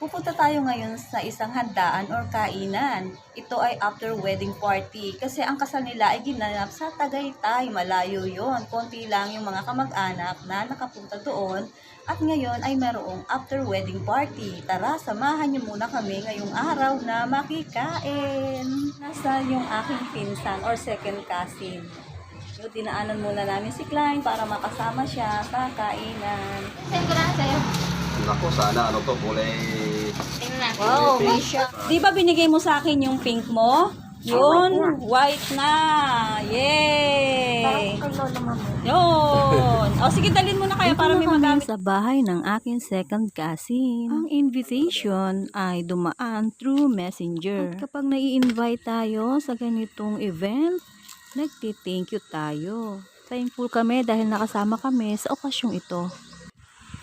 Pupunta tayo ngayon sa isang handaan or kainan. Ito ay after wedding party kasi ang kasal nila ay ginanap sa Tagaytay. Malayo yon. Konti lang yung mga kamag-anak na nakapunta doon at ngayon ay mayroong after wedding party. Tara, samahan niyo muna kami ngayong araw na makikain. Nasa yung aking pinsan or second cousin. So, dinaanan muna namin si Klein para makasama siya sa kainan. Send ko na sa'yo. Nako, sana ano to, kulay... Tingnan natin. Wow, may siya. Di ba binigay mo sa akin yung pink mo? Yun, white na. Yay! Yun. O sige, dalhin mo na kaya para may magamit. Sa bahay ng aking second cousin. Ang invitation ay dumaan through messenger. At kapag nai-invite tayo sa ganitong event, nagti-thank you tayo. Thankful kami dahil nakasama kami sa okasyong ito.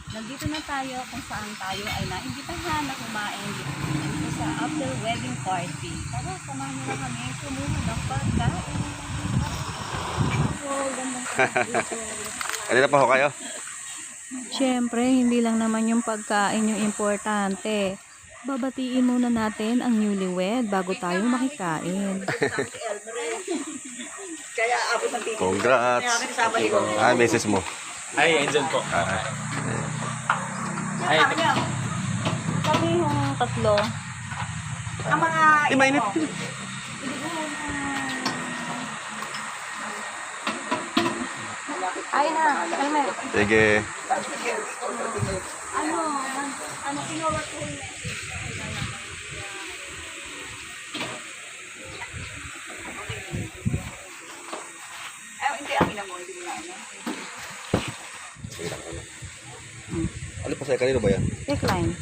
Nandito na tayo kung saan tayo ay naimbitahan na kumain dito sa after wedding party. Tara, samahan nyo na kami kumuha ng pagkain. Kanina pa ho kayo? Siyempre, hindi lang naman yung pagkain yung importante. Babatiin muna natin ang newlywed bago tayo makikain. Congrats! Ah, misis mo. Ay, Angel po. Ay, Kami yung tatlo. Ang mga... Di mainit. Ay na. Helmet. Sige. Ano kinuha ko yun? Hindi, akin na mo. Hindi mo na ano. Ano pa sa'yo? Kanino ba yan? Decline.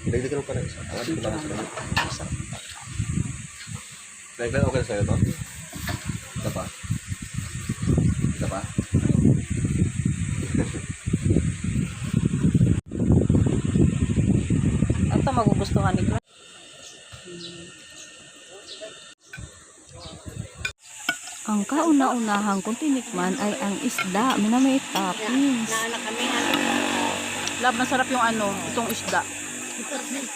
Dagdagan mo pa na isa. Ano ba na sa'yo? Dagdagan okay na sa'yo to? Isa pa? Isa pa? Ito magugustuhan ni Glenn. Ang kauna-unahang kong tinikman ay ang isda na may toppings. Love, masarap yung ano, itong isda.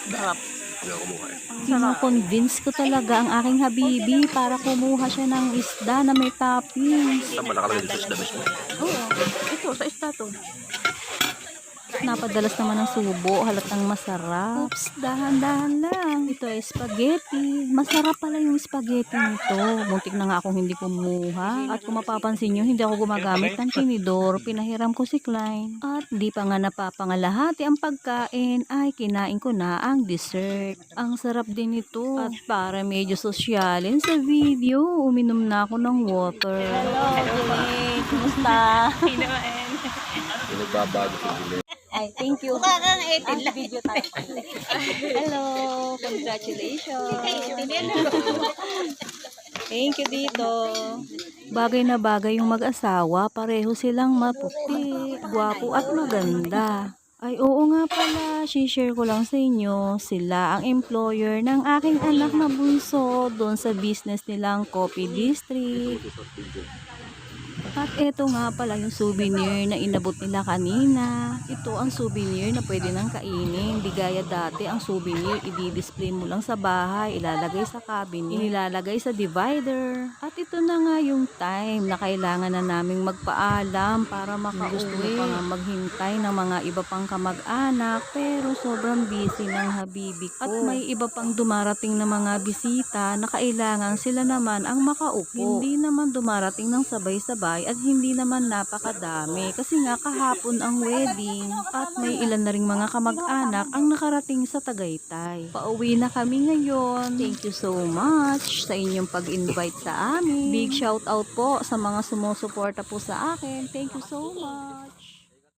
Sarap. Hindi ako kumuha eh. Kino-convince ko talaga ang aking habibi para kumuha siya ng isda na may toppings. Tama nakalagay dito sa isda mismo. Oo. Ito, sa isda to. Napadalas naman ng subo, halatang masarap. Oops, dahan-dahan lang. Ito ay spaghetti. Masarap pala yung spaghetti nito. Muntik na nga akong hindi kumuha. At kung mapapansin nyo, hindi ako gumagamit ng tinidor. Pinahiram ko si Klein. At di pa nga napapangalahati ang pagkain, ay kinain ko na ang dessert. Ang sarap din ito. At para medyo sosyalin sa video, uminom na ako ng water. Hello, Julie. Kumusta? Pinagbabago si Juliet. Ay, thank you. Parang 18 lang. Video tayo. Hello, congratulations. Thank you dito. Bagay na bagay yung mag-asawa, pareho silang maputi, gwapo at maganda. Ay, oo nga pala, share ko lang sa inyo, sila ang employer ng aking anak na bunso doon sa business nilang Coffee District. At eto nga pala yung souvenir na inabot nila kanina. Ito ang souvenir na pwede nang kainin. Di gaya dati, ang souvenir i-display mo lang sa bahay, ilalagay sa cabinet, ilalagay sa divider. At ito na nga yung time na kailangan na naming magpaalam para makauwi. Gusto mo pa nga maghintay ng mga iba pang kamag-anak, pero sobrang busy ng habibi ko. At may iba pang dumarating na mga bisita na kailangan sila naman ang makaupo. Hindi naman dumarating ng sabay-sabay at hindi naman napakadami kasi nga kahapon ang wedding at may ilan na ring mga kamag-anak ang nakarating sa Tagaytay. Pauwi na kami ngayon. Thank you so much sa inyong pag-invite sa amin. Big shout out po sa mga sumusuporta po sa akin. Thank you so much.